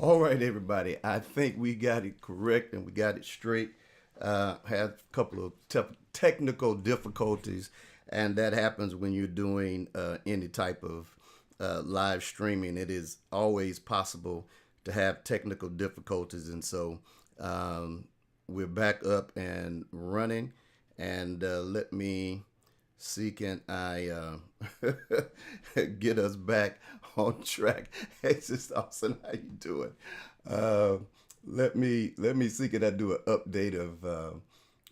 All right, everybody. I think we got it correct and we got it straight. Had a couple of technical difficulties, and that happens when you're doing any type of live streaming. It is always possible to have technical difficulties, and so we're back up and running. And let me see, can I get us back on track? It's just awesome. How you doing? Uh, let me see, can I do an update of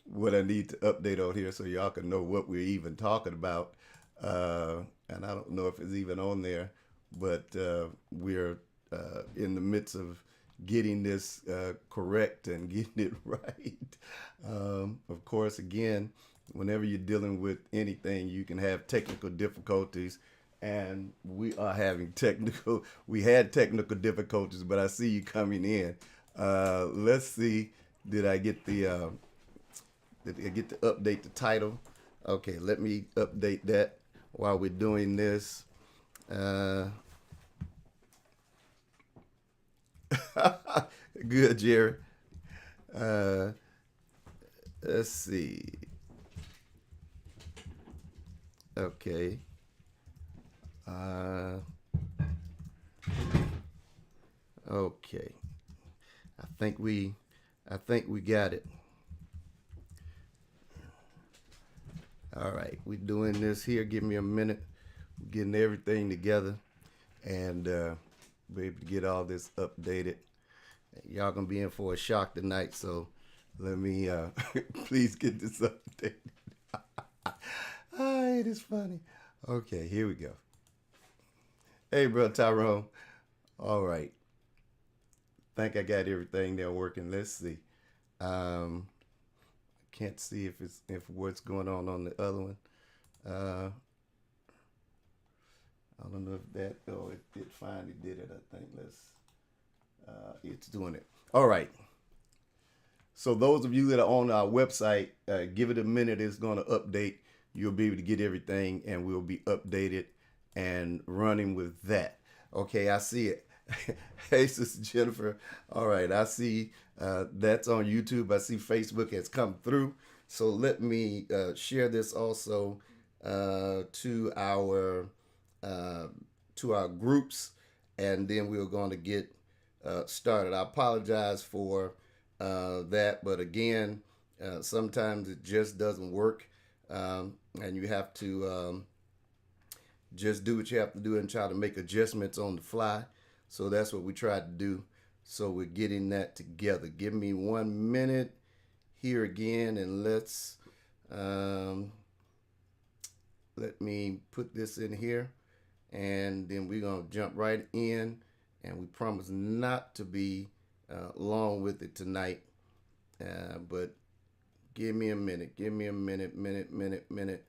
what I need to update on here so y'all can know what we're even talking about. And I don't know if it's even on there, but we're in the midst of getting this correct and getting it right. Of course, again, whenever you're dealing with anything, you can have technical difficulties, and we are having we had technical difficulties, but I see you coming in. Let's see, did I get the update the title? Okay, let me update that while we're doing this. Good, Jerry. Uh, let's see. Okay. Uh, okay. I think we got it. All right, we're doing this here. Give me a minute. We're getting everything together, and be able to get all this updated. Y'all gonna be in for a shock tonight, so let me please get this updated. It is funny. Okay, here we go. Hey, bro, Tyrone. All right. Think I got everything there working. Let's see. Can't see if what's going on the other one. I don't know if that. Oh, it finally did it. I think it's doing it. All right. So those of you that are on our website, give it a minute. It's going to update. You'll be able to get everything, and we'll be updated and running with that. Okay, I see it. Hey, Sister Jennifer. All right, I see that's on YouTube. I see Facebook has come through. So let me share this also to our groups, and then we're going to get started. I apologize for that, but again, sometimes it just doesn't work, and you have to just do what you have to do and try to make adjustments on the fly. So that's what we tried to do. So we're getting that together. Give me 1 minute here again, and let me put this in here, and then we're gonna jump right in, and we promise not to be long with it tonight, but give me a minute. Give me a minute.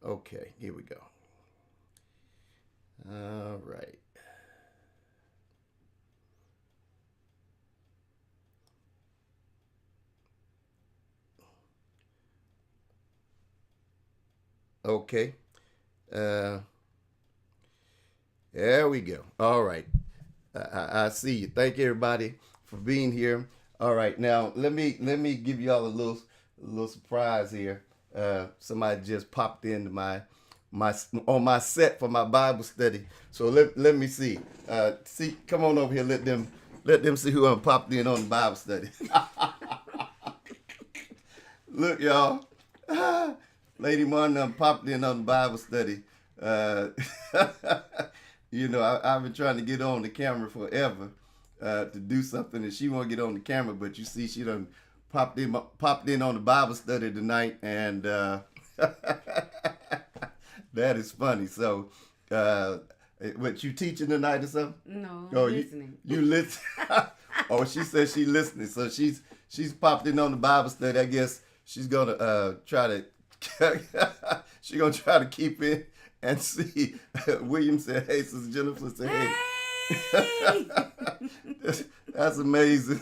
Okay, here we go. All right. Okay. There we go. All right. I see you. Thank everybody for being here. All right. Now let me give y'all a little surprise here. Somebody just popped into my on my set for my Bible study. So let me see. See, come on over here. Let them see who popped in on the Bible study. Look, y'all. Lady Martin popped in on the Bible study. I've been trying to get on the camera forever to do something, and she won't get on the camera. But you see, she done popped in on the Bible study tonight, and that is funny. So, what, you teaching tonight or something? No, oh, listening. You listen? Oh, she says she's listening. So she's popped in on the Bible study. I guess she's gonna try to. She's gonna try to keep it and see. William said, "Hey," Sister Jennifer said, "Hey." That's amazing.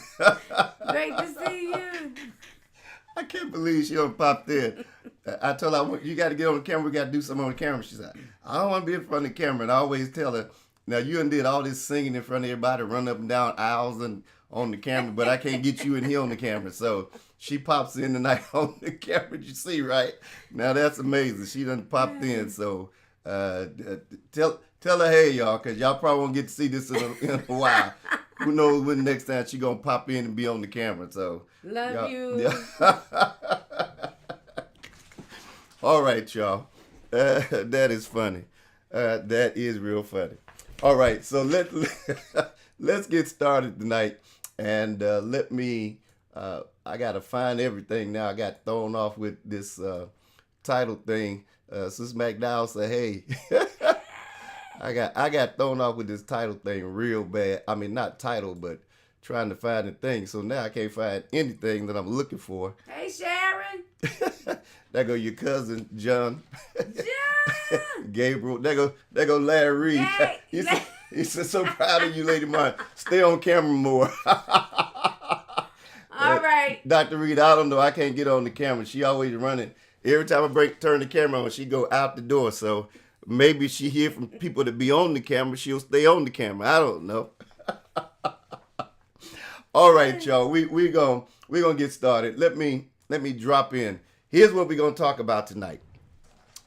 Great to see you. I can't believe she done popped in. I told her, you got to get on the camera. We got to do something on the camera. She said, I don't want to be in front of the camera. And I always tell her, Now you done did all this singing in front of everybody, run up and down aisles and on the camera, but I can't get you in here on the camera. So she pops in tonight on the camera. You see, right? Now that's amazing. She done popped in. So tell her hey, y'all, because y'all probably won't get to see this in a while. Who knows when next time she gonna pop in and be on the camera? So Love you. Yeah. All right, y'all. That is funny. That is real funny. All right, so let's get started tonight, and let me. I gotta find everything now. I got thrown off with this title thing. Sister McDowell said, "Hey." I got thrown off with this title thing real bad. I mean, not title, but trying to find the thing. So now I can't find anything that I'm looking for. Hey, Sharon. There go your cousin, John. John. Gabriel. There go Larry Reed. Hey. He said, so proud of you, Lady Martin. Stay on camera more. All right. Dr. Reed, I don't know. I can't get on the camera. She always running. Every time I turn the camera on, she go out the door. So maybe she hear from people to be on the camera. She'll stay on the camera. I don't know. All right, y'all. We're gonna get started. Let me drop in. Here's what we're gonna talk about tonight.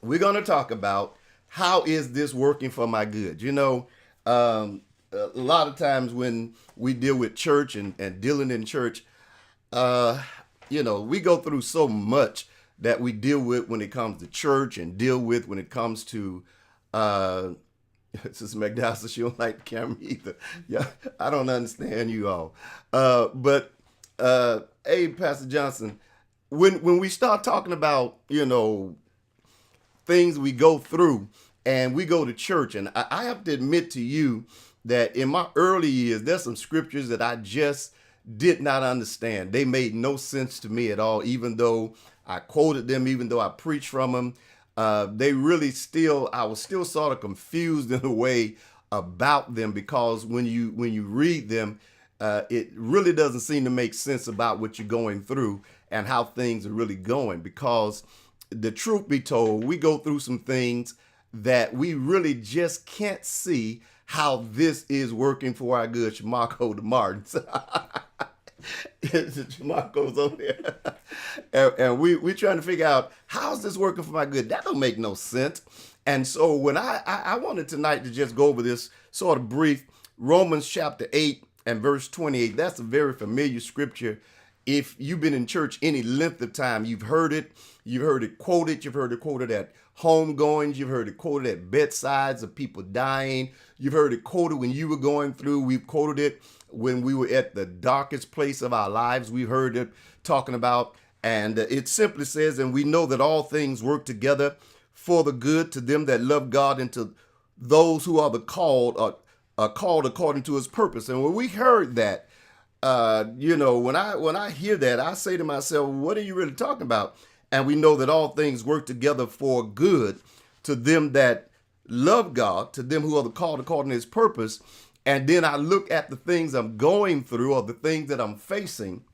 We're gonna talk about how is this working for my good. You know, a lot of times when we deal with church and dealing in church, you know, we go through so much that we deal with when it comes to church and deal with when it comes to Sister McDowell says she don't like the camera either. Yeah, I don't understand you all. But hey, Pastor Johnson, when we start talking about, you know, things we go through and we go to church, and I have to admit to you that in my early years, there's some scriptures that I just did not understand. They made no sense to me at all, even though I quoted them, even though I preached from them. They really I was still sort of confused in a way about them, because when you read them, it really doesn't seem to make sense about what you're going through and how things are really going. Because the truth be told, we go through some things that we really just can't see how this is working for our good. Shamarco the Martins. Shamarco's on there. And we trying to figure out, how's this working for my good? That don't make no sense. And so when I wanted tonight to just go over this sort of brief, Romans chapter 8 and verse 28. That's a very familiar scripture. If you've been in church any length of time, you've heard it. You've heard it quoted. You've heard it quoted at homegoings. You've heard it quoted at bedsides of people dying. You've heard it quoted when you were going through. We've quoted it when we were at the darkest place of our lives. We heard it talking about, and it simply says, and we know that all things work together for the good to them that love God and to those who are the called according to his purpose. And when we heard that, you know, when I hear that, I say to myself, what are you really talking about? And we know that all things work together for good to them that love God, to them who are the called according to his purpose. And then I look at the things I'm going through, or the things that I'm facing,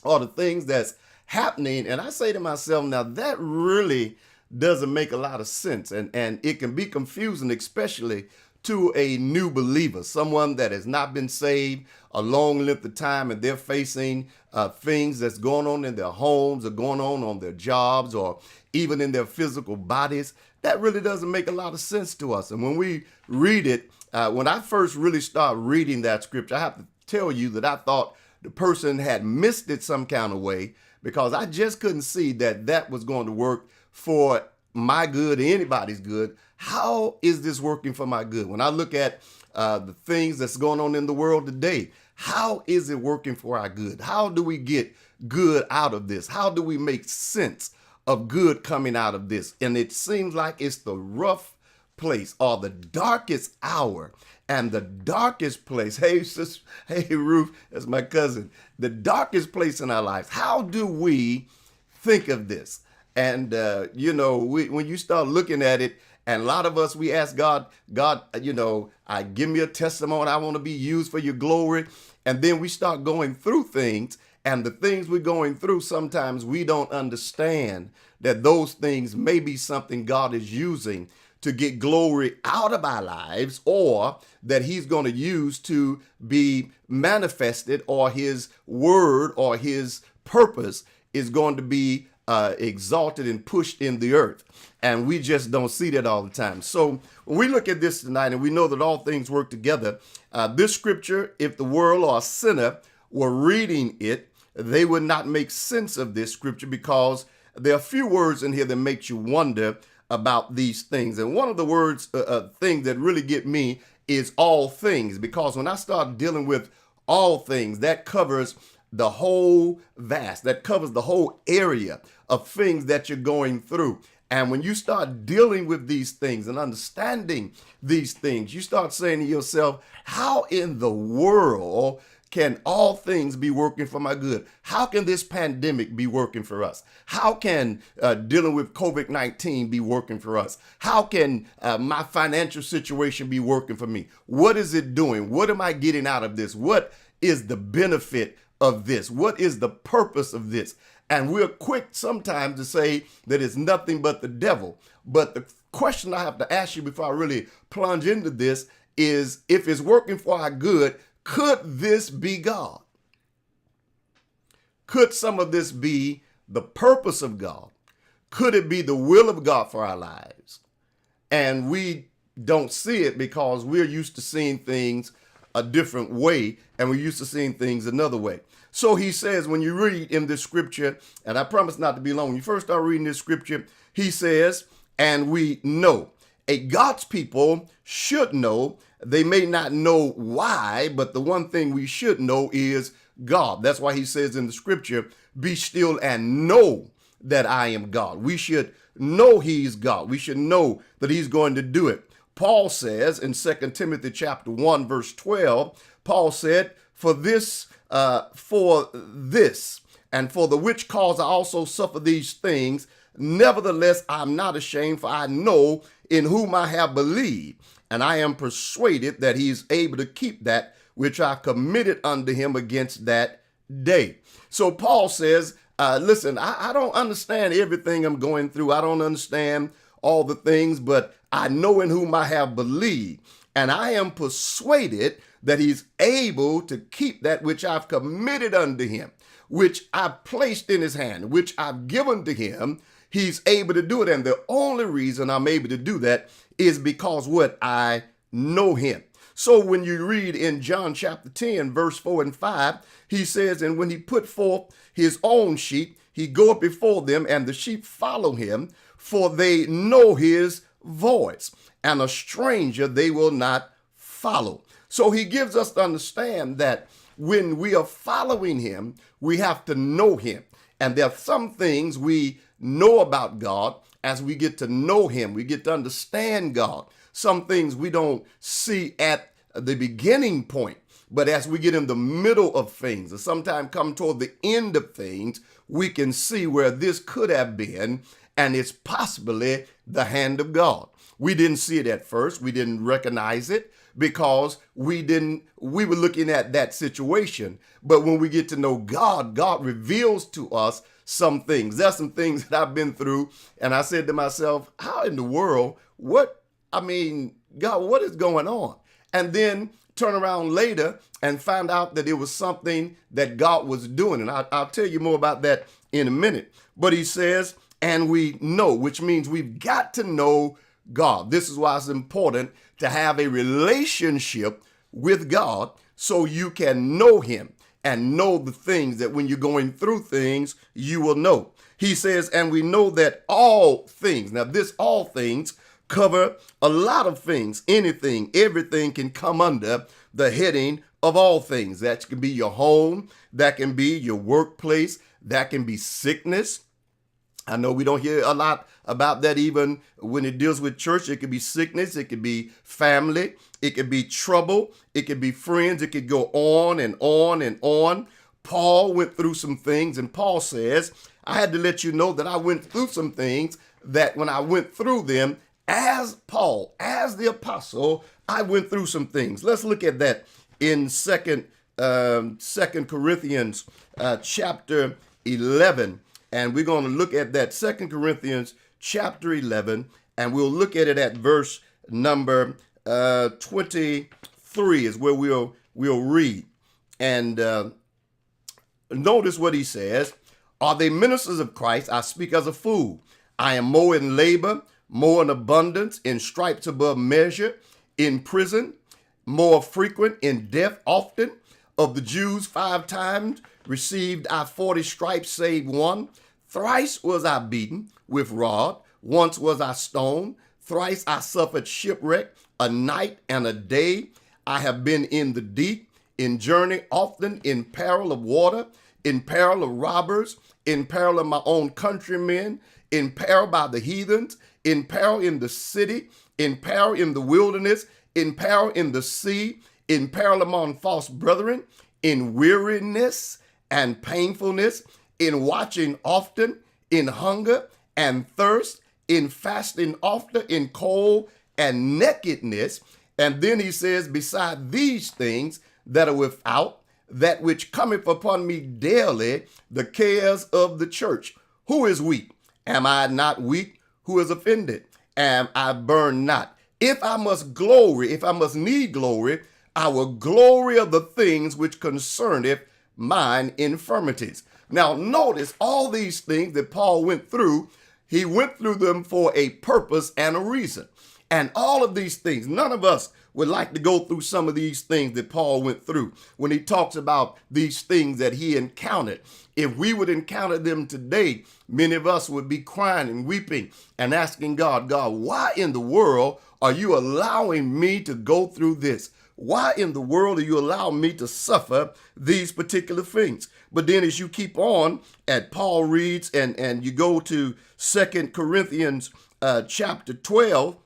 or the things that's happening, and I say to myself, now that really doesn't make a lot of sense. And it can be confusing, especially to a new believer, someone that has not been saved a long length of time, and they're facing things that's going on in their homes, or going on their jobs, or even in their physical bodies. That really doesn't make a lot of sense to us. And when we read it, when I first really started reading that scripture, I have to tell you that I thought the person had missed it some kind of way, because I just couldn't see that was going to work for my good or anybody's good. How is this working for my good? When I look at the things that's going on in the world today, how is it working for our good? How do we get good out of this? How do we make sense of good coming out of this? And it seems like it's the rough place, or the darkest hour, and the darkest place. Hey, sis, hey, Ruth, that's my cousin. The darkest place in our lives. How do we think of this? And, you know, when you start looking at it, and a lot of us, we ask God, you know, give me a testimony. I want to be used for your glory. And then we start going through things, and the things we're going through, sometimes we don't understand that those things may be something God is using to get glory out of our lives, or that he's going to use to be manifested, or his word or his purpose is going to be exalted and pushed in the earth. And we just don't see that all the time. So when we look at this tonight and we know that all things work together, this scripture, if the world or a sinner were reading it, they would not make sense of this scripture, because there are a few words in here that makes you wonder about these things. And one of the words, things that really get me is all things, because when I start dealing with all things, that covers the whole that covers the whole area of things that you're going through. And when you start dealing with these things and understanding these things, you start saying to yourself, how in the world can all things be working for my good? How can this pandemic be working for us? How can dealing with COVID-19 be working for us? How can my financial situation be working for me? What is it doing? What am I getting out of this? What is the benefit of this? What is the purpose of this? And we're quick sometimes to say that it's nothing but the devil. But the question I have to ask you before I really plunge into this is, if it's working for our good, could this be God? Could some of this be the purpose of God? Could it be the will of God for our lives? And we don't see it because we're used to seeing things a different way, and we're used to seeing things another way. So he says, when you read in this scripture, and I promise not to be long, when you first start reading this scripture, he says, and we know. God's people should know. They may not know why, but the one thing we should know is God. That's why he says in the scripture, be still and know that I am God. We should know he's God. We should know that he's going to do it. Paul says in 2 Timothy chapter 1, verse 12, Paul said, for this, and for the which cause I also suffer these things. Nevertheless, I'm not ashamed, for I know in whom I have believed, and I am persuaded that he is able to keep that which I committed unto him against that day. So Paul says, listen, I don't understand everything I'm going through. I don't understand all the things, but I know in whom I have believed, and I am persuaded that he's able to keep that which I've committed unto him, which I've placed in his hand, which I've given to him. He's able to do it. And the only reason I'm able to do that is because what? I know him. So when you read in John chapter 10, verse 4 and 5, he says, and when he put forth his own sheep, he goeth before them, and the sheep follow him, for they know his voice, and a stranger they will not follow. So he gives us to understand that when we are following him, we have to know him. And there are some things we know about God as we get to know him. We get to understand God. Some things we don't see at the beginning point, but as we get in the middle of things, or sometimes come toward the end of things, we can see where this could have been, and it's possibly the hand of God. We didn't see it at first. We didn't recognize it because we were looking at that situation. But when we get to know God, God reveals to us some things. There's some things that I've been through, and I said to myself, how in the world, God, what is going on? And then turn around later and find out that it was something that God was doing. And I'll tell you more about that in a minute. But he says, and we know, which means we've got to know God. This is why it's important to have a relationship with God so you can know him and know the things that when you're going through things, you will know. He says, and we know that all things, now this all things cover a lot of things. Anything, everything can come under the heading of all things. That can be your home, that can be your workplace, that can be sickness. I know we don't hear a lot about that even when it deals with church. It could be sickness, it could be family, it could be trouble, it could be friends, it could go on and on and on. Paul went through some things, and Paul says, I had to let you know that I went through some things, that when I went through them, as Paul, as the apostle, I went through some things. Let's look at that in Second Corinthians chapter 11. And we're going to look at that 2 Corinthians chapter 11, and we'll look at it at verse number 23 is where we'll read. And notice what he says. Are they ministers of Christ? I speak as a fool. I am more in labor, more in abundance, in stripes above measure, in prison, more frequent, in death often. Of the Jews 5 times received I 40 stripes, save one. Thrice was I beaten with rod. Once was I stoned. Thrice I suffered shipwreck. A night and a day I have been in the deep, in journey often, in peril of water, in peril of robbers, in peril of my own countrymen, in peril by the heathens, in peril in the city, in peril in the wilderness, in peril in the sea, in peril among false brethren, in weariness and painfulness, in watching often, in hunger and thirst, in fasting often, in cold and nakedness. And then he says, beside these things that are without, that which cometh upon me daily, the cares of the church. Who is weak? Am I not weak? Who is offended? Am I burned not? If I must glory, if I must need glory, I will glory of the things which concerneth mine infirmities. Now notice all these things that Paul went through, he went through them for a purpose and a reason. And all of these things, none of us would like to go through some of these things that Paul went through when he talks about these things that he encountered. If we would encounter them today, many of us would be crying and weeping and asking God, why in the world are you allowing me to go through this? Why in the world are you allowing me to suffer these particular things? But then as you keep on, and Paul reads, and you go to 2 Corinthians chapter 12,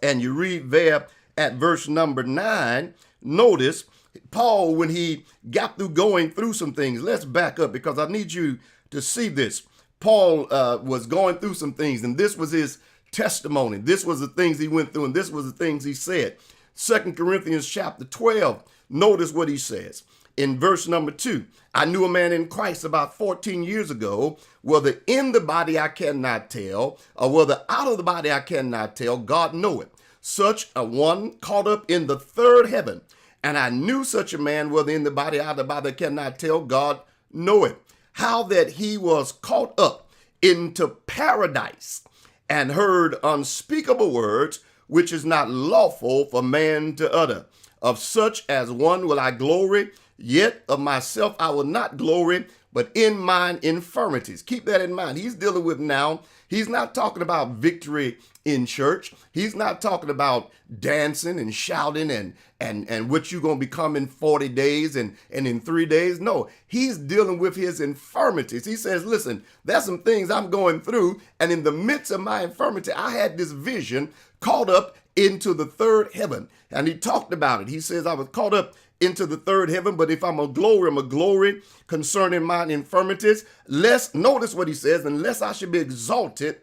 and you read there at verse number 9, notice Paul, when he got through going through some things, let's back up because I need you to see this. Paul was going through some things, and this was his testimony. This was the things he went through, and this was the things he said. 2 Corinthians chapter 12, notice what he says. In verse number 2, I knew a man in Christ about 14 years ago, whether in the body I cannot tell, or whether out of the body I cannot tell, God knoweth. Such a one caught up in the third heaven. And I knew such a man, whether in the body, out of the body I cannot tell, God knoweth. How that he was caught up into paradise and heard unspeakable words, which is not lawful for man to utter. Of such as one will I glory, yet of myself I will not glory, but in mine infirmities. Keep that in mind. He's dealing with now, he's not talking about victory in church. He's not talking about dancing and shouting and what you're going to become in 40 days and in 3 days. No, he's dealing with his infirmities. He says, listen, there's some things I'm going through, and in the midst of my infirmity, I had this vision caught up into the third heaven. And he talked about it. He says, I was caught up into the third heaven, but if I'm a glory concerning mine infirmities, notice what he says, unless I should be exalted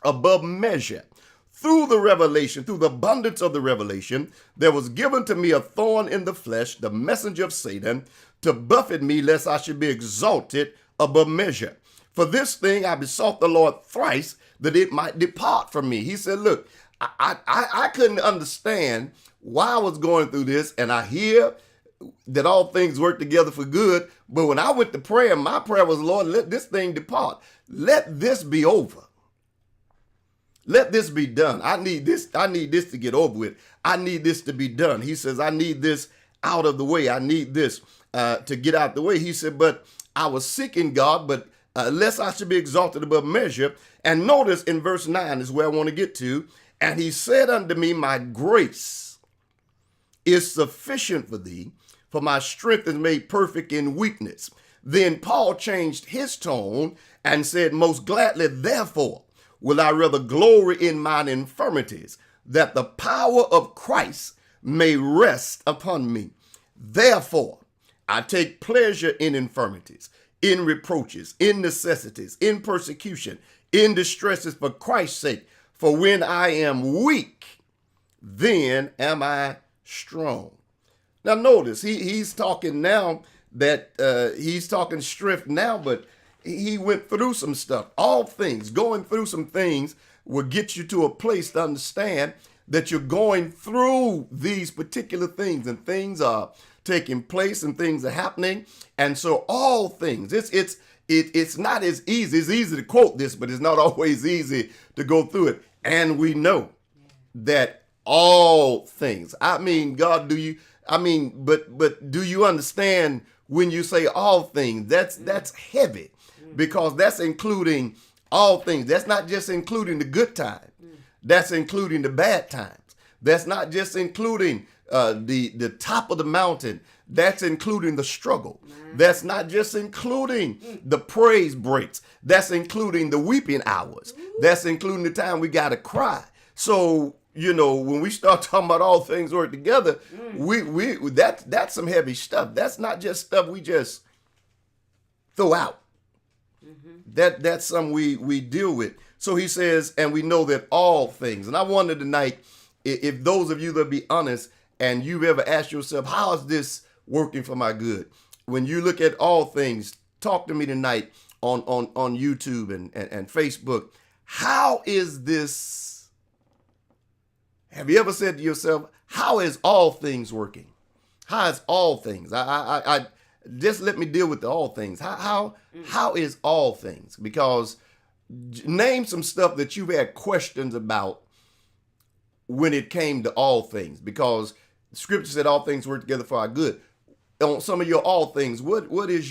above measure. Through the revelation, through the abundance of the revelation, there was given to me a thorn in the flesh, the messenger of Satan, to buffet me, lest I should be exalted above measure. For this thing I besought the Lord thrice, that it might depart from me. He said, look, I couldn't understand why I was going through this, and I hear that all things work together for good, but when I went to prayer, my prayer was, Lord, let this thing depart. Let this be over. Let this be done. I need this to get over with. I need this to be done. He says, I need this out of the way. I need this to get out the way. He said, but I was seeking God, but lest I should be exalted above measure. And notice in verse 9 is where I want to get to. And he said unto me, my grace is sufficient for thee, for my strength is made perfect in weakness. Then Paul changed his tone and said, most gladly, therefore, will I rather glory in mine infirmities, that the power of Christ may rest upon me. Therefore, I take pleasure in infirmities, in reproaches, in necessities, in persecution, in distresses for Christ's sake. For when I am weak, then am I strong. Now notice, he's talking now that he's talking strength now, but he went through some stuff, all things, going through some things will get you to a place to understand that you're going through these particular things, and things are taking place and things are happening. And so all things, it's not as easy. It's easy to quote this, but it's not always easy to go through it. And we know that all things, I mean, God, but do you understand when you say all things? That's heavy, because that's including all things. That's not just including the good times. That's including the bad times. That's not just including the top of the mountain. That's including the struggle. That's not just including the praise breaks. That's including the weeping hours. That's including the time we got to cry. So, when we start talking about all things work together, that's some heavy stuff. That's not just stuff we just throw out. That's something we deal with. So he says, and we know that all things. And I wonder tonight, if those of you that be honest, and you've ever asked yourself, how is this working for my good? When you look at all things, talk to me tonight on YouTube and Facebook. How is this? Have you ever said to yourself, how is all things working? How is all things? I just let me deal with the all things. How is all things? Because name some stuff that you've had questions about when it came to all things, because the scripture said all things work together for our good. On some of your all things, what is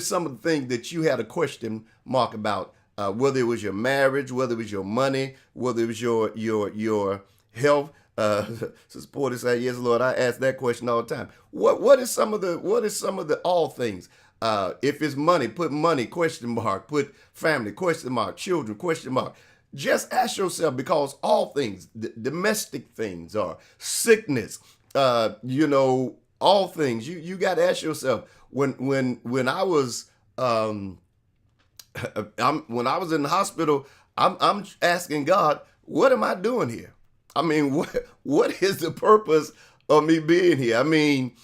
some of the things that you had a question mark about? Whether it was your marriage, whether it was your money, whether it was your health. Sister Porter said, "Yes, Lord, I ask that question all the time." What is some of the all things? If it's money, put money, question mark, put family, question mark, children, question mark. Just ask yourself, because all things, domestic things, or sickness, all things, you got to ask yourself. When I was when I was in the hospital, I'm asking God, what am I doing here? I mean, what is the purpose of me being here? I mean,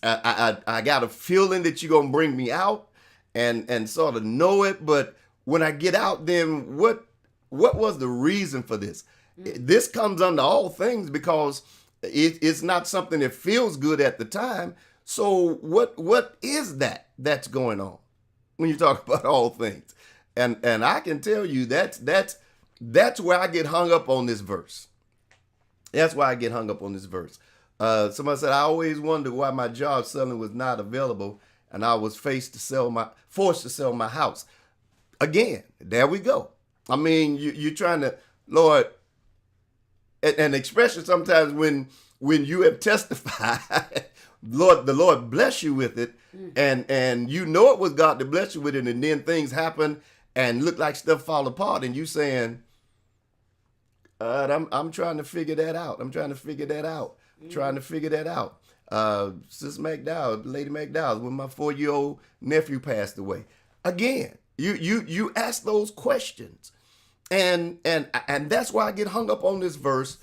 I got a feeling that you're gonna bring me out, and sort of know it. But when I get out, then what was the reason for this? This comes under all things, because it's not something that feels good at the time. So what is that's going on when you talk about all things? And I can tell you that's where I get hung up on this verse. That's why I get hung up on this verse. Somebody said, I always wondered why my job selling was not available, and I was forced to sell my house. Again, there we go. I mean, you're trying to, Lord, and especially sometimes when you have testified, Lord, the Lord bless you with it, and you know it was God to bless you with it, and then things happen and look like stuff fall apart, and you saying, I'm trying to figure that out. Sister McDowell, Lady McDowell, when my 4-year-old nephew passed away. Again, you ask those questions. And that's why I get hung up on this verse,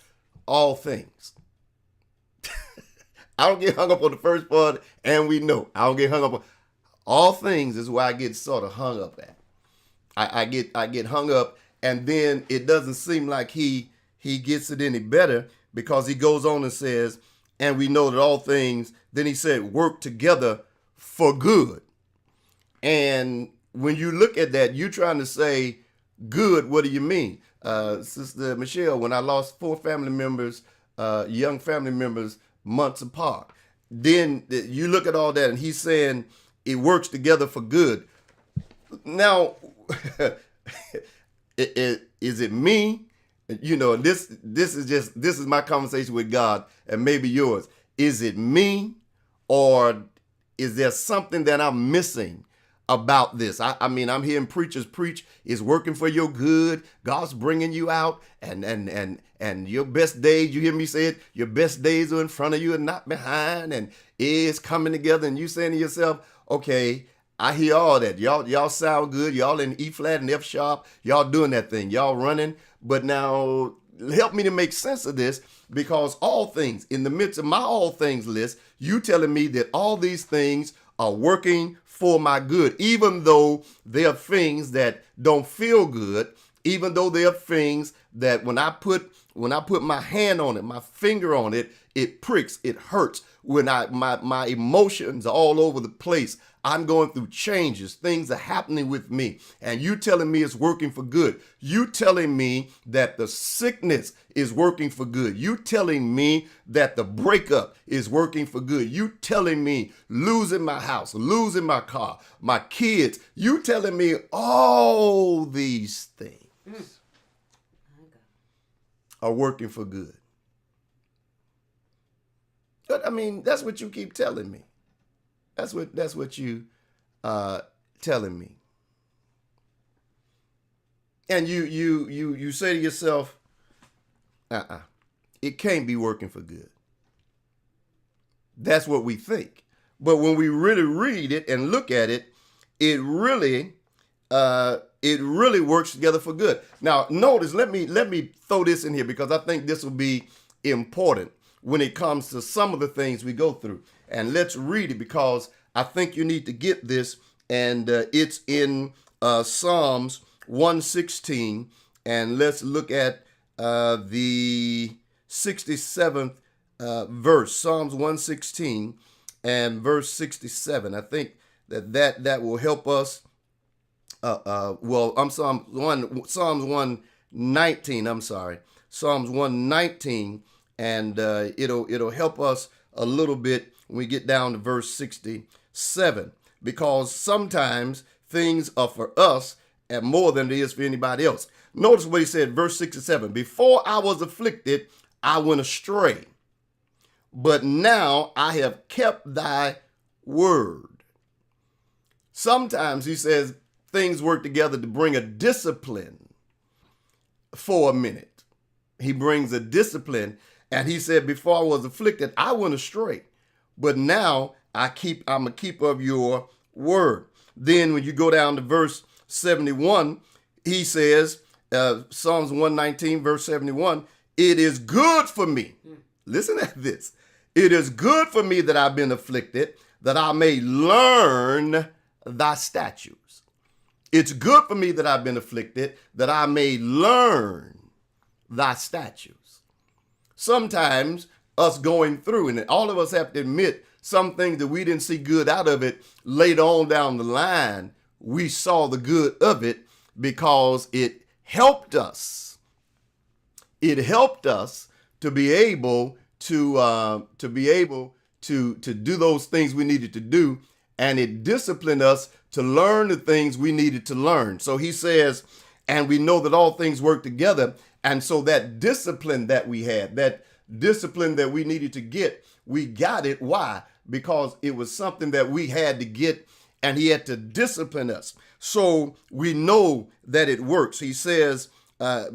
all things. I don't get hung up on the first part, and we know. I don't get hung up on all things is where I get sort of hung up at. I get hung up, and then it doesn't seem like he gets it any better, because he goes on and says, and we know that all things, then he said, work together for good. And when you look at that, you're trying to say, good, what do you mean? Sister Michelle, when I lost 4 family members, young family members, months apart, then you look at all that, and he's saying it works together for good. Now, is it me? This is my conversation with God, and maybe yours. Is it me, or is there something that I'm missing about this? I mean, I'm hearing preachers preach, it's working for your good. God's bringing you out, and your best days, you hear me say it, your best days are in front of you and not behind, and it's coming together, and you saying to yourself, okay, I hear all that. Y'all sound good. Y'all in E flat and F sharp. Y'all doing that thing. Y'all running. But now help me to make sense of this, because all things, in the midst of my all things list, you telling me that all these things are working for my good, even though there are things that don't feel good, Even though there are things that when I put my hand on it, my finger on it, it pricks, it hurts. When my emotions are all over the place, I'm going through changes. Things are happening with me. And you telling me it's working for good. You telling me that the sickness is working for good. You telling me that the breakup is working for good. You telling me losing my house, losing my car, my kids. You telling me all these things are working for good. But I mean, that's what you keep telling me. That's what you telling me. And you say to yourself, it can't be working for good. That's what we think. But when we really read it and look at it, it really works together for good. Now, notice, let me throw this in here because I think this will be important when it comes to some of the things we go through. And let's read it because I think you need to get this. And it's in Psalms 116. And let's look at the 67th verse, Psalms 116 and verse 67. I think that will help us. Psalms 119. I'm sorry, Psalms 119, and it'll help us a little bit when we get down to verse 67, because sometimes things are for us and more than it is for anybody else. Notice what he said, verse 67. Before I was afflicted, I went astray, but now I have kept thy word. Sometimes he says things work together to bring a discipline for a minute. He brings a discipline, and he said, before I was afflicted, I went astray, but now I'm a keeper of your word. Then when you go down to verse 71, he says, Psalms 119, verse 71, it is good for me. Listen at this. It is good for me that I've been afflicted, that I may learn thy statutes. It's good for me that I've been afflicted, that I may learn thy statutes. Sometimes us going through, and all of us have to admit, some things that we didn't see good out of it, later on down the line, we saw the good of it because it helped us. It helped us to be able to do those things we needed to do, and it disciplined us to learn the things we needed to learn. So he says, and we know that all things work together. And so that discipline that we had, that discipline that we needed to get, we got it. Why? Because it was something that we had to get, and he had to discipline us. So we know that it works. He says,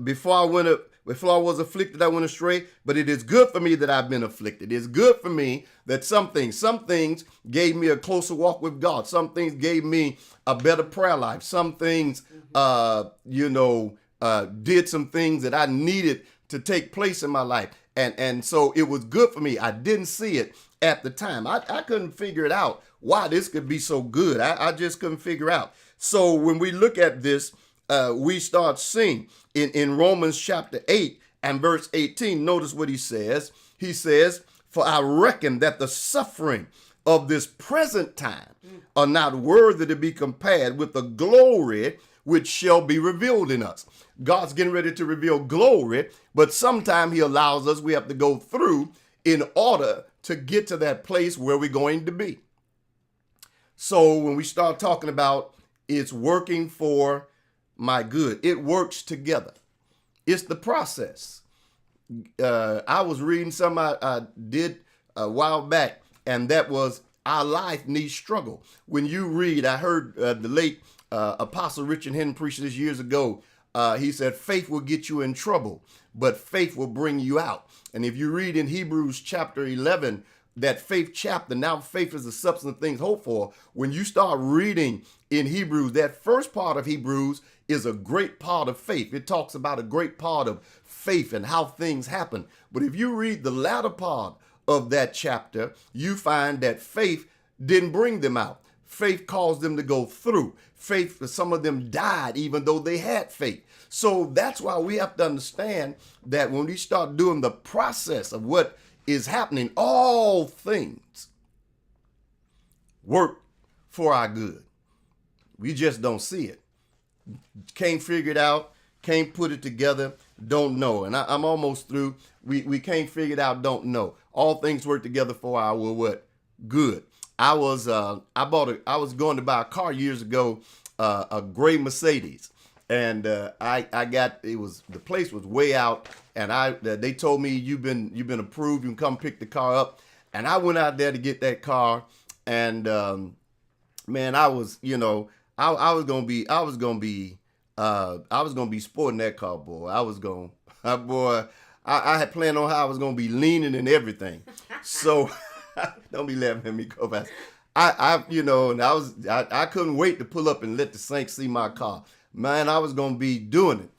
before I was afflicted, I went astray, but it is good for me that I've been afflicted. It's good for me that some things gave me a closer walk with God. Some things gave me a better prayer life. Some things, did some things that I needed to take place in my life. And so it was good for me. I didn't see it at the time. I couldn't figure it out why this could be so good. I just couldn't figure out. So when we look at this, we start seeing in Romans chapter 8 and verse 18, notice what he says. He says, for I reckon that the suffering of this present time are not worthy to be compared with the glory which shall be revealed in us. God's getting ready to reveal glory, but sometime he allows us, we have to go through in order to get to that place where we're going to be. So when we start talking about it's working for my good, it works together. It's the process. I was reading something I did a while back, and that was our life needs struggle. When you read, I heard the late Apostle Richard Henry preach this years ago. He said, faith will get you in trouble, but faith will bring you out. And if you read in Hebrews chapter 11, that faith chapter, now faith is the substance of things hoped for. When you start reading in Hebrews, that first part of Hebrews is a great part of faith. It talks about a great part of faith and how things happen. But if you read the latter part of that chapter, you find that faith didn't bring them out. Faith caused them to go through. Faith, some of them died even though they had faith. So that's why we have to understand that when we start doing the process of what is happening, all things work for our good. We just don't see it. Can't figure it out. Can't put it together. Don't know. And I'm almost through. We can't figure it out. Don't know. All things work together for our what? Good. I was going to buy a car years ago, a gray Mercedes, and the place was way out, and they told me you've been approved. You can come pick the car up, and I went out there to get that car, and man, I was gonna be sporting that car, boy. I had planned on how I was gonna be leaning and everything. So don't be laughing at me, go fast. I couldn't wait to pull up and let the saints see my car. Man, I was gonna be doing it.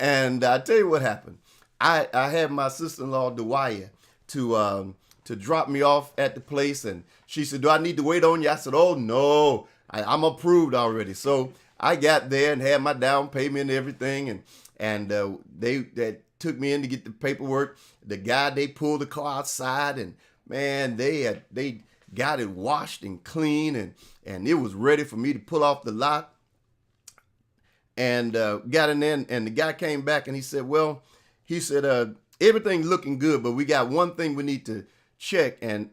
And I tell you what happened. I had my sister-in-law Dewaya to drop me off at the place, and she said, "Do I need to wait on you?" I said, "Oh no, I'm approved already." So I got there and had my down payment and everything, and they took me in to get the paperwork. The guy, they pulled the car outside, and man, they got it washed and clean, and it was ready for me to pull off the lot. And got in there, and the guy came back and he said, everything's looking good, but we got one thing we need to check, and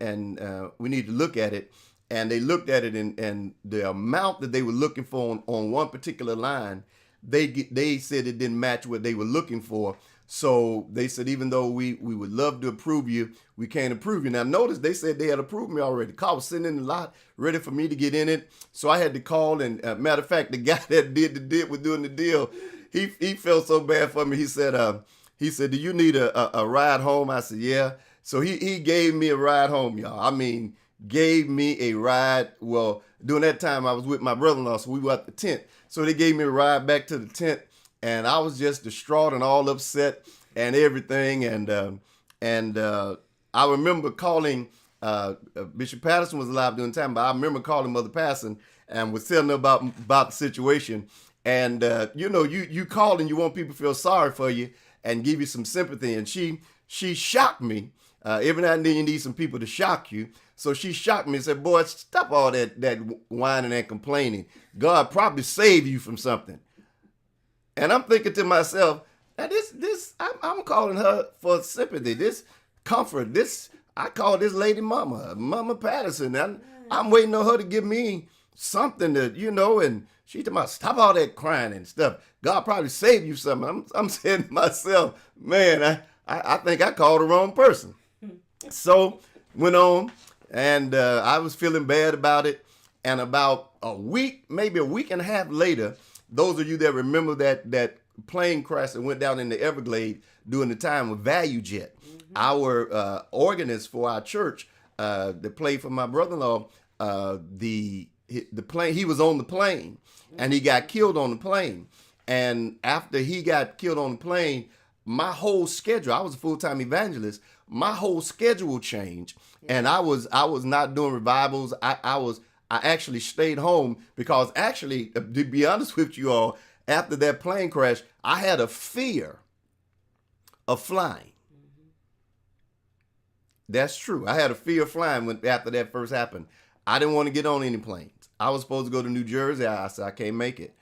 we need to look at it. And they looked at it, and the amount that they were looking for on one particular line, they said it didn't match what they were looking for. So they said, even though we would love to approve you, we can't approve you. Now notice they said they had approved me already. The car was sitting in the lot ready for me to get in it. So I had to call, and matter of fact, the guy that was doing the deal, he felt so bad for me. He said, "Do you need a ride home?" I said, "Yeah." So he gave me a ride home, y'all. I mean, gave me a ride. Well, during that time I was with my brother-in-law, so we were at the tent. So they gave me a ride back to the tent. And I was just distraught and all upset and everything. And I remember calling, Bishop Patterson was alive during the time, but I remember calling Mother Patterson and was telling her about the situation. And, you call and you want people to feel sorry for you and give you some sympathy. And she shocked me. Every now and then you need some people to shock you. So she shocked me and said, "Boy, stop all that whining and complaining. God probably saved you from something." And I'm thinking to myself, now I'm calling her for sympathy, this comfort, I call this lady Mama Patterson. I'm waiting on her to give me something to, and she told me, "Stop all that crying and stuff. God probably saved you something." I'm saying to myself, man, I think I called the wrong person. So went on, and I was feeling bad about it. And about a week, maybe a week and a half later, those of you that remember that plane crash that went down in the Everglades during the time of Value Jet, our organist for our church that played for my brother-in-law, the plane, he was on the plane, and he got killed on the plane. And after he got killed on the plane, my whole schedule, I was a full-time evangelist, my whole schedule changed, and I was not doing revivals. I actually stayed home because actually, to be honest with you all, after that plane crash, I had a fear of flying. That's true. I had a fear of flying after that first happened. I didn't want to get on any planes. I was supposed to go to New Jersey. I said, I can't make it.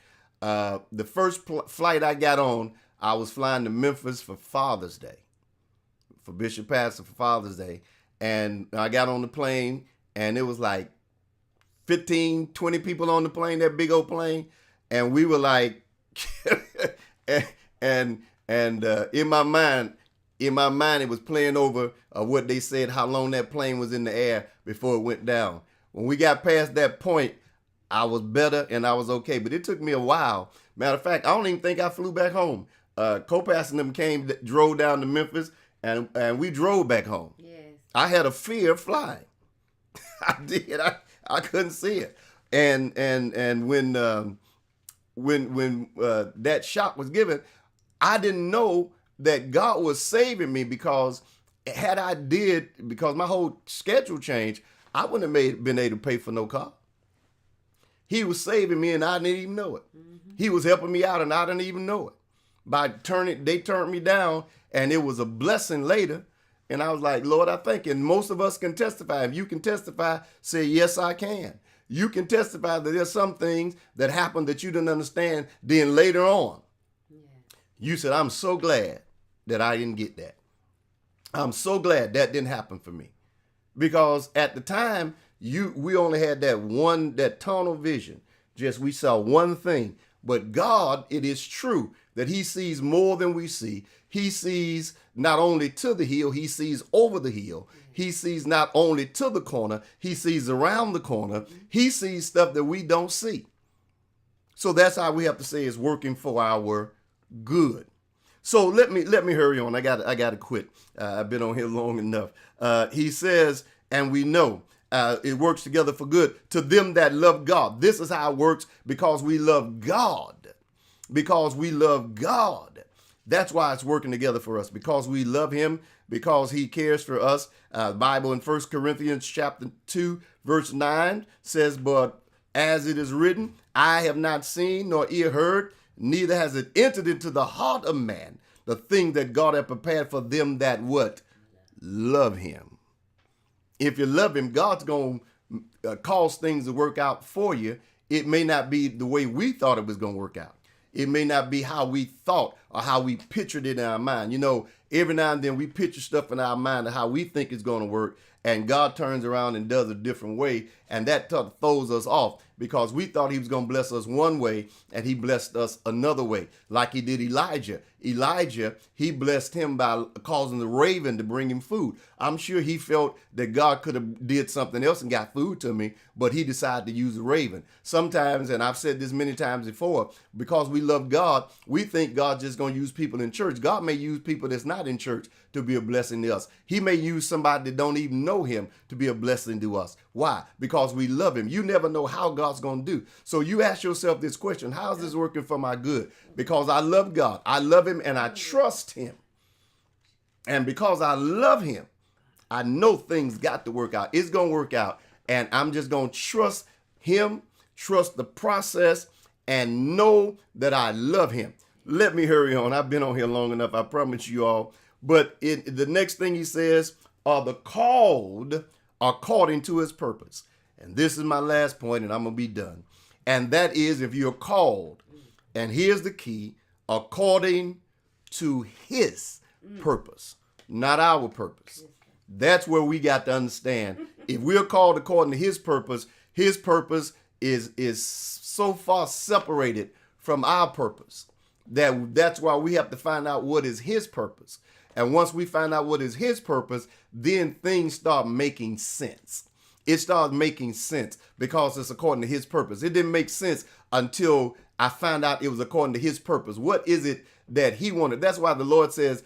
The first flight I got on, I was flying to Memphis for Father's Day, for Bishop Patterson for Father's Day. And I got on the plane, and it was like 15, 20 people on the plane, that big old plane. And we were like, and in my mind, it was playing over what they said, how long that plane was in the air before it went down. When we got past that point, I was better and I was okay. But it took me a while. Matter of fact, I don't even think I flew back home. Co-pastor and them drove down to Memphis, and we drove back home. Yes. I had a fear of flying. I did. I couldn't see it. And when that shock was given, I didn't know that God was saving me, because because my whole schedule changed, I wouldn't have been able to pay for no car. He was saving me and I didn't even know it. He was helping me out and I didn't even know it. They turned me down, and it was a blessing later. And I was like, Lord, I thank you. And most of us can testify. If you can testify, say, yes, I can. You can testify that there's some things that happened that you didn't understand. Then later on, you said, I'm so glad that I didn't get that. I'm so glad that didn't happen for me. Because at the time, we only had that tunnel vision. Just we saw one thing. But God, it is true that he sees more than we see. He sees not only to the hill, he sees over the hill. He sees not only to the corner, he sees around the corner. He sees stuff that we don't see. So that's how we have to say it's working for our good. So let me hurry on. I got to quit. I've been on here long enough. He says, and we know it works together for good to them that love God. This is how it works, because we love God. Because we love God. That's why it's working together for us, because we love him, because he cares for us. Bible in 1 Corinthians chapter 2, verse 9 says, but as it is written, I have not seen nor ear heard, neither has it entered into the heart of man, the thing that God hath prepared for them that what? Love him. If you love him, God's going to cause things to work out for you. It may not be the way we thought it was going to work out. It may not be how we thought or how we pictured it in our mind. You know, every now and then we picture stuff in our mind of how we think it's going to work, and God turns around and does a different way, and that throws us off, because we thought he was going to bless us one way, and he blessed us another way, like he did Elijah. Elijah, he blessed him by causing the raven to bring him food. I'm sure he felt that God could have did something else and got food to me, but he decided to use the raven. Sometimes, and I've said this many times before, because we love God, we think God's just going to use people in church. God may use people that's not in church to be a blessing to us. He may use somebody that don't even know him to be a blessing to us. Why? Because we love him. You never know how God's going to do. So you ask yourself this question: how is this working for my good? Because I love God. I love him and I trust him. And because I love him, I know things got to work out. It's going to work out. And I'm just going to trust him, trust the process, and know that I love him. Let me hurry on. I've been on here long enough, I promise you all. But the next thing he says, are the called according to his purpose. And this is my last point, and I'm going to be done. And that is, if you're called, and here's the key, according to his purpose, not our purpose. That's where we got to understand. If we're called according to his purpose is so far separated from our purpose that's why we have to find out what is his purpose. And once we find out what is his purpose, then things start making sense. It starts making sense because it's according to his purpose. It didn't make sense until I found out it was according to his purpose. What is it that he wanted? That's why the Lord says,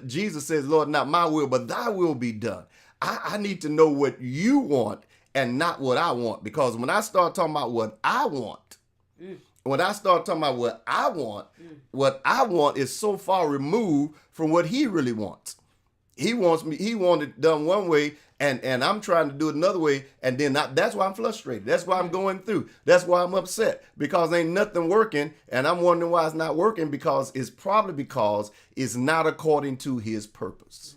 Jesus says, Lord, not my will, but thy will be done. I need to know what you want and not what I want. Because when I start talking about what I want, what I want is so far removed from what he really wants. He wanted it done one way, and I'm trying to do it another way, and then that's why I'm frustrated. That's why I'm going through. That's why I'm upset, because ain't nothing working, and I'm wondering why it's not working, because it's probably because it's not according to his purpose.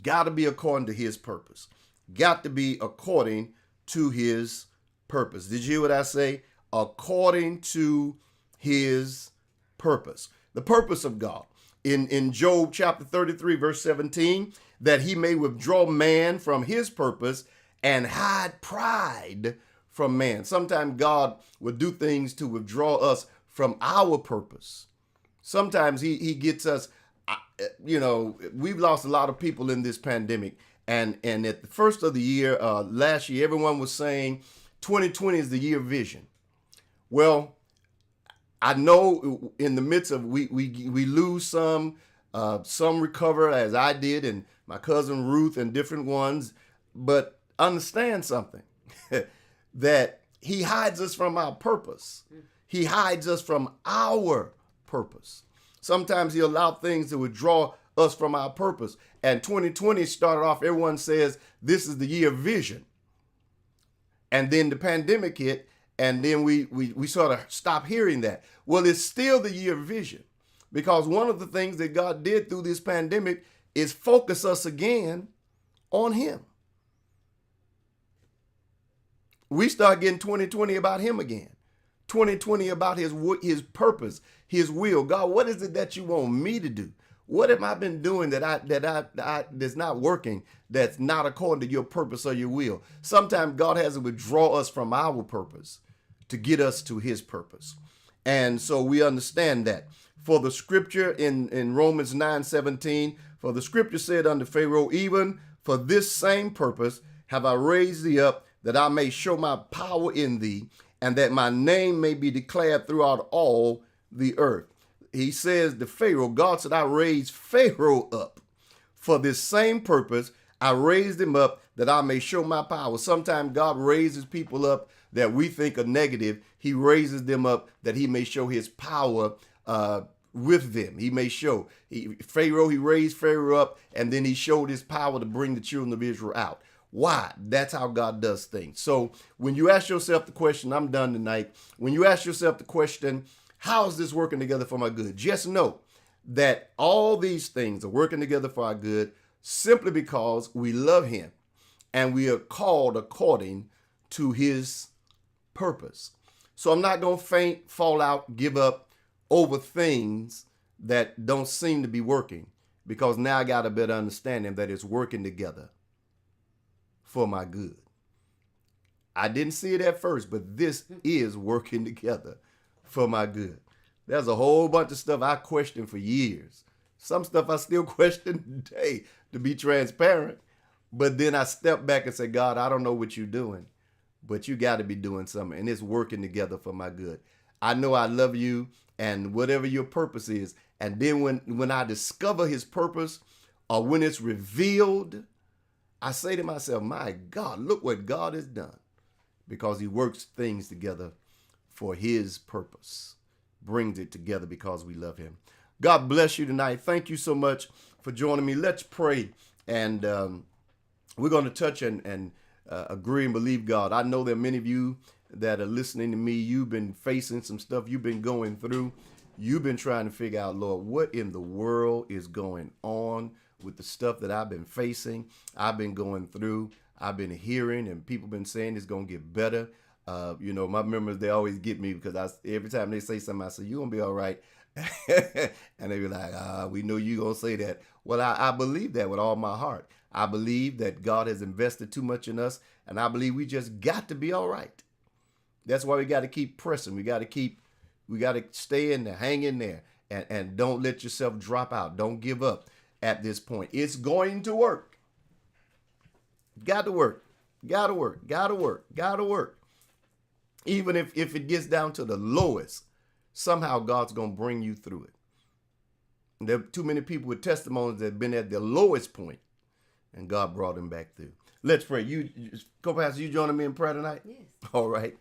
Got to be according to his purpose. Got to be according to his purpose. Did you hear what I say? According to his purpose. The purpose of God. In Job chapter 33, verse 17, that he may withdraw man from his purpose and hide pride from man. Sometimes God will do things to withdraw us from our purpose. Sometimes he gets us, we've lost a lot of people in this pandemic. And at the first of the year, last year, everyone was saying 2020 is the year of vision. Well, I know in the midst of we lose some recover, as I did, and my cousin Ruth and different ones. But understand something, that he hides us from our purpose. He hides us from our purpose. Sometimes he allows things to withdraw us from our purpose. And 2020 started off, everyone says this is the year of vision. And then the pandemic hit, and then we sort of stopped hearing that. Well, it's still the year of vision, because one of the things that God did through this pandemic is focus us again on him. We start getting 2020 about him again. 2020 about his purpose, his will. God, what is it that you want me to do? What have I been doing that's not working, that's not according to your purpose or your will? Sometimes God has to withdraw us from our purpose to get us to his purpose. And so we understand that. For the scripture in Romans 9:17, for the scripture said unto Pharaoh, even for this same purpose have I raised thee up, that I may show my power in thee, and that my name may be declared throughout all the earth. He says to Pharaoh, God said, I raised Pharaoh up for this same purpose. I raised him up that I may show my power. Sometimes God raises people up that we think are negative. He raises them up that he may show his power with them. He may show. He raised Pharaoh up, and then he showed his power to bring the children of Israel out. Why? That's how God does things. So when you ask yourself the question, I'm done tonight. When you ask yourself the question, how is this working together for my good? Just know that all these things are working together for our good simply because we love him and we are called according to his purpose. So I'm not going to faint, fall out, give up over things that don't seem to be working, because now I got a better understanding that it's working together for my good. I didn't see it at first, but this is working together for my good. There's a whole bunch of stuff I questioned for years. Some stuff I still question today, to be transparent. But then I stepped back and said, God, I don't know what you're doing, but you got to be doing something, and it's working together for my good. I know I love you, and whatever your purpose is. And then when I discover his purpose, or when it's revealed, I say to myself, my God, look what God has done, because he works things together for his purpose, brings it together because we love him. God bless you tonight. Thank you so much for joining me. Let's pray, and we're going to touch and agree and believe God. I know there are many of you that are listening to me. You've been facing some stuff you've been going through. You've been trying to figure out, Lord, what in the world is going on with the stuff that I've been facing, I've been going through, I've been hearing, and people been saying it's going to get better. My members, they always get me because every time they say something, I say, you're going to be all right. And they be like, we know you're going to say that. Well, I believe that with all my heart. I believe that God has invested too much in us, and I believe we just got to be all right. That's why we got to keep pressing. We got to stay in there, hang in there, and don't let yourself drop out. Don't give up. At this point, it's going to work. Got to work. Even if it gets down to the lowest, somehow God's going to bring you through it. And there are too many people with testimonies that have been at their lowest point, and God brought them back through. Let's pray. Co-pastor, you joining me in prayer tonight? Yes. All right.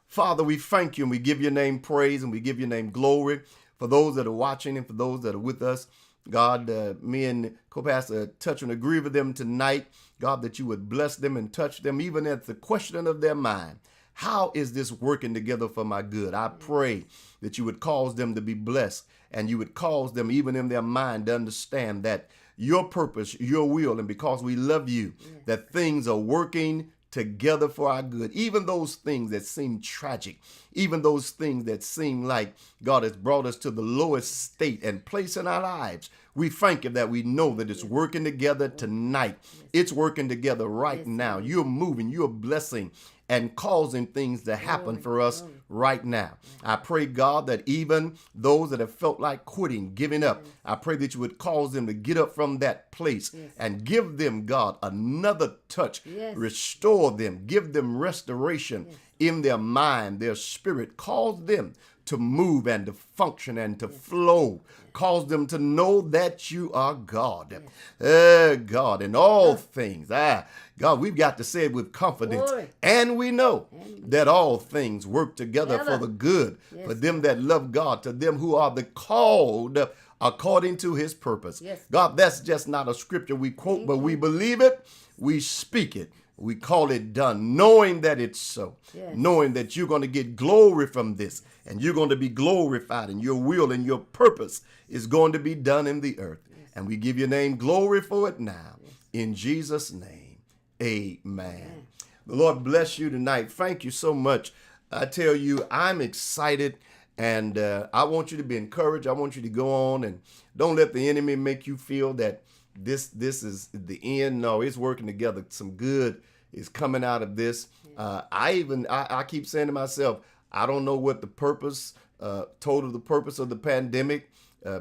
Father, we thank you, and we give your name praise, and we give your name glory for those that are watching and for those that are with us. God, me and co-pastor touch and agree with them tonight. God, that you would bless them and touch them, even at the question of their mind. How is this working together for my good? I pray that you would cause them to be blessed, and you would cause them, even in their mind, to understand that your purpose, your will, and because we love you, that things are working together for our good. Even those things that seem tragic, even those things that seem like God has brought us to the lowest state and place in our lives, we thank you that we know that it's working together tonight. It's working together right now. You're moving, you're blessing and causing things to happen for us right now. I pray, God, that even those that have felt like quitting, giving up, I pray that you would cause them to get up from that place and give them, God, another touch. Restore them, give them restoration in their mind, their spirit. Cause them to move and to function and to flow. Cause them to know that you are God. God, in all things. God, we've got to say it with confidence. And we know that all things work together for the good, for them that love God, to them who are the called according to his purpose. God, that's just not a scripture we quote, but we believe it. We speak it. We call it done, knowing that it's so, Yes. knowing that you're going to get glory from this, and you're going to be glorified, and your will and your purpose is going to be done in the earth. Yes. And we give your name glory for it now. Yes. In Jesus' name, amen. The Lord bless you tonight. Thank you so much. I tell you, I'm excited, and I want you to be encouraged. I want you to go on, and don't let the enemy make you feel that this is the end. No, it's working together. Some good is coming out of this. I keep saying to myself, I don't know what the purpose, the purpose of the pandemic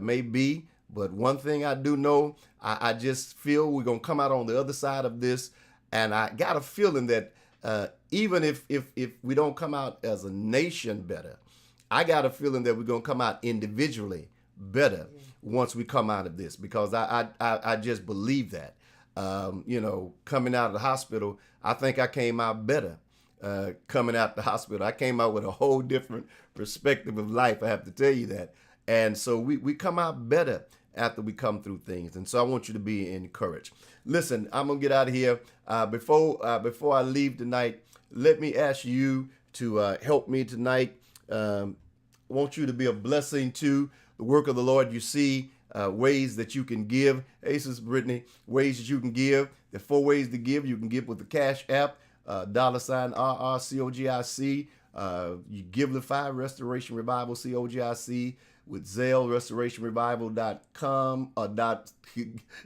may be, but one thing I do know, I just feel we're going to come out on the other side of this, and I got a feeling that even if we don't come out as a nation better, I got a feeling that we're going to come out individually better once we come out of this, because I just believe that. Coming out of the hospital, I think I came out better. Coming out the hospital, I came out with a whole different perspective of life. I have to tell you that. And so we come out better after we come through things. And so I want you to be encouraged. Listen, I'm gonna get out of here. Before I leave tonight, let me ask you to help me tonight. I want you to be a blessing to the work of the Lord. You see ways that you can give. Hey, Sister Brittany, ways that you can give. There are 4 ways to give. You can give with the Cash App, $RRCOGIC. You Givelify, Restoration Revival, COGIC, with Zelle, restorationrevival.com or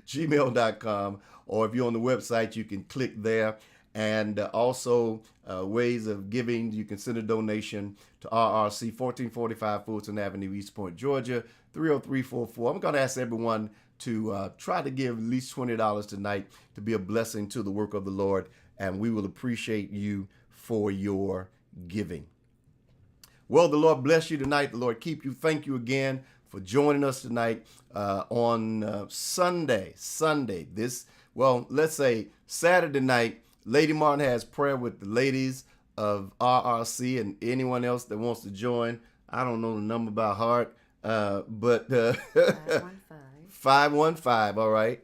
.gmail.com. Or if you're on the website, you can click there. And also ways of giving. You can send a donation to RRC, 1445 Fulton Avenue, East Point, Georgia, 30344. I'm going to ask everyone to try to give at least $20 tonight to be a blessing to the work of the Lord. And we will appreciate you for your giving. Well, the Lord bless you tonight. The Lord keep you. Thank you again for joining us tonight on Sunday. Let's say Saturday night. Lady Martin has prayer with the ladies of RRC, and anyone else that wants to join. I don't know the number by heart, but 515, all right.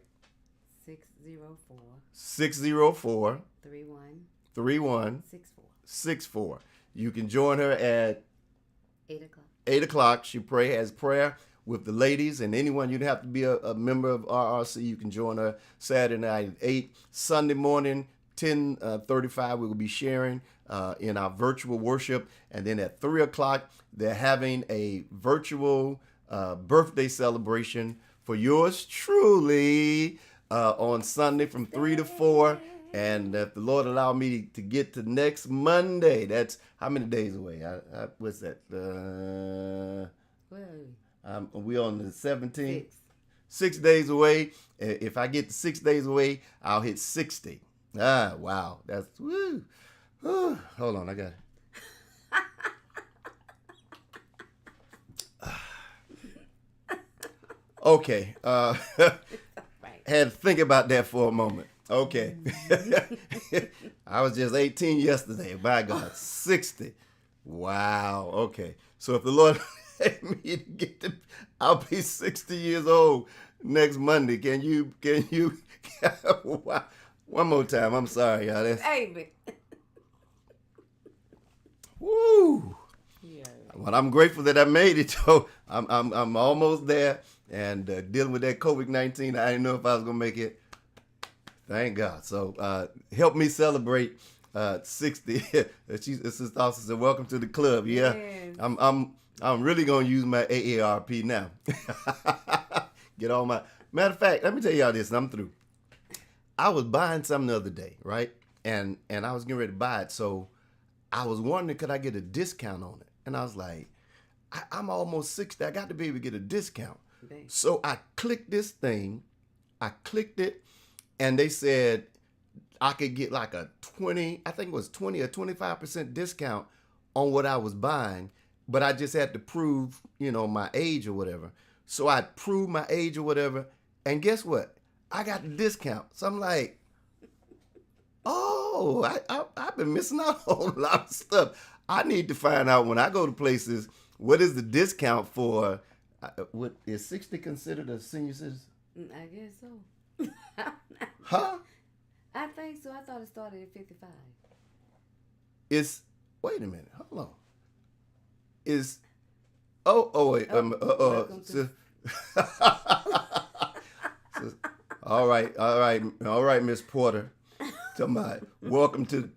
604 3164. You can join her at 8 o'clock. She has prayer with the ladies, and anyone, you'd have to be a member of RRC. You can join her Saturday night at 8. Sunday morning, 10:35, we will be sharing in our virtual worship. And then at 3 o'clock, they're having a virtual birthday celebration for yours truly on Sunday from 3 to 4. And if the Lord allow me to get to next Monday, that's how many days away? What's that? We on the 17th. 6 days away. If I get to 6 days away, I'll hit 60. Wow. That's woo. Hold on, I got it. Okay. Had to think about that for a moment. Okay. I was just 18 yesterday. By God, 60. Wow. Okay. So if the Lord let me get to, I'll be 60 years old next Monday. Can you wow. One more time. I'm sorry, y'all. That's, Baby. woo. Yeah. Well, I'm grateful that I made it. So I'm almost there, and dealing with that COVID-19. I didn't know if I was gonna make it. Thank God. So help me celebrate 60. Sister Austin said, "Welcome to the club." Yeah, Yes. I'm really gonna use my AARP now. Get all my. Matter of fact, let me tell y'all this, and I'm through. I was buying something the other day, right? And I was getting ready to buy it, so I was wondering, could I get a discount on it? And I was like, I'm almost 60. I got to be able to get a discount. Dang. So I clicked this thing. I clicked it, and they said I could get like a 20, I think it was 20 or 25% discount on what I was buying, but I just had to prove, my age or whatever. So I proved my age or whatever, and guess what? I got the discount. So I'm like, oh, I've been missing out on a lot of stuff. I need to find out when I go to places, what is the discount for, what is 60 considered a senior citizen? I guess so. Huh? I think think so. I thought it started at 55. It's wait a minute. Hold on. Is wait. Welcome to- All right, Miss Porter. Talking about welcome to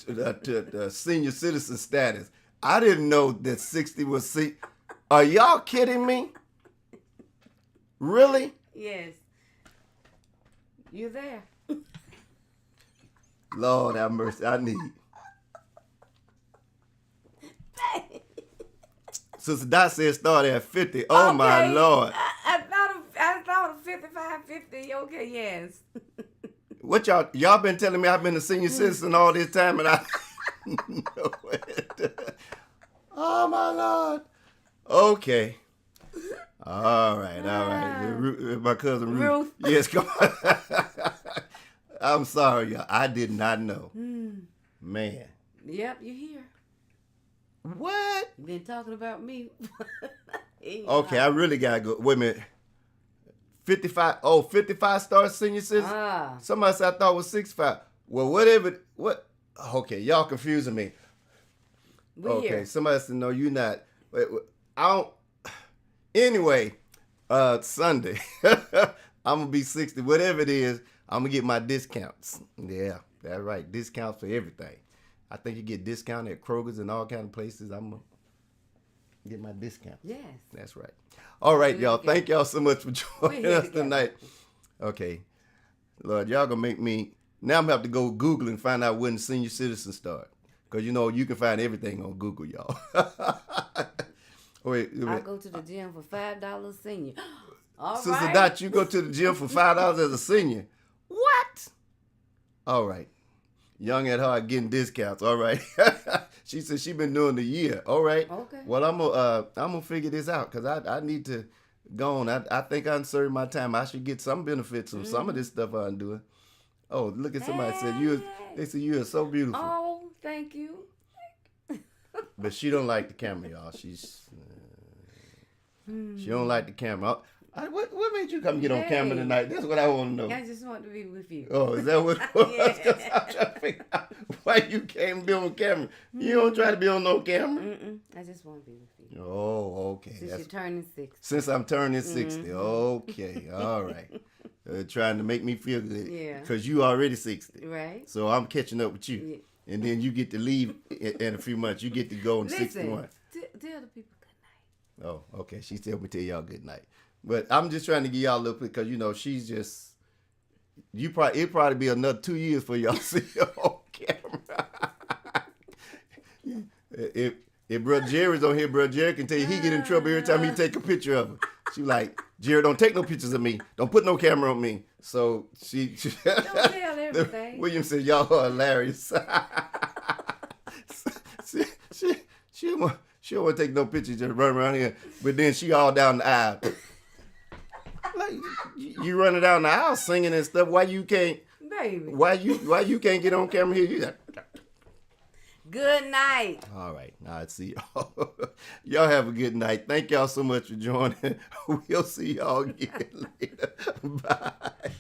the senior citizen status. I didn't know that 60 was Are y'all kidding me? Really? Yes. You there? Lord have mercy. I need. Sister Dot said start at 50. Oh my Okay. Lord. I thought of 55, 50. Okay, yes. What y'all been telling me I've been a senior citizen all this time and I know it. Oh my Lord. Okay. All right. My cousin Ruth. Yes, come on. I'm sorry, y'all. I did not know. Man. Yep, you here. What? You been talking about me. Okay, I really gotta go. Wait a minute. 55. Oh, 55 starts senior citizen? Somebody said I thought it was 65. Well, whatever. What? Okay, y'all confusing me. We here. Somebody said, no, you're not. Wait, I don't. Anyway, Sunday, I'm going to be 60. Whatever it is, I'm going to get my discounts. Yeah, that's right. Discounts for everything. I think you get discount at Kroger's and all kind of places. I'm going to get my discount. Yes. That's right. All right, y'all. Thank y'all so much for joining us tonight. Okay. Lord, y'all going to make me. Now I'm going to have to go Google and find out when the senior citizens start. Because, you can find everything on Google, y'all. Wait. I go to the gym for $5 senior. All Sister right. Dot, you go to the gym for $5 as a senior. What? All right. Young at heart getting discounts. All right. She said she been doing the year. All right. Okay. Well, I'm gonna figure this out because I need to go on. I think I served my time. I should get some benefits from some of this stuff I'm doing. Oh, look at somebody said they said you are so beautiful. Oh, thank you. But she don't like the camera, y'all. She don't like the camera. What made you come get on camera tonight? That's what I want to know. I just want to be with you. Oh, is that what it was? Yeah. 'Cause I'm trying to figure out why you came to be on camera. You don't try to be on no camera. I just want to be with you. Oh, okay. Since you're turning 60. Since I'm turning 60. Okay, all right. Trying to make me feel good. Yeah. Because you already 60. Right. So I'm catching up with you. Yeah. And then you get to leave in a few months. You get to go in Listen, 61. tell the people good night. Oh, okay. She told me to tell y'all good night. But I'm just trying to give y'all a little bit because, she's just, it'll probably be another 2 years for y'all to see her on camera. If Brother Jerry's on here, Brother Jerry can tell you he get in trouble every time he take a picture of her. She like, Jerry, don't take no pictures of me. Don't put no camera on me. So she Don't tell everything. William said, y'all are hilarious. She don't want to take no pictures, just run around here. But then she all down the aisle. Like, you running down the aisle singing and stuff. Why you can't? Baby. Why you can't get on camera here? You like, Good night. all right, I see y'all. Y'all have a good night. Thank y'all so much for joining. We'll see y'all again later. Bye.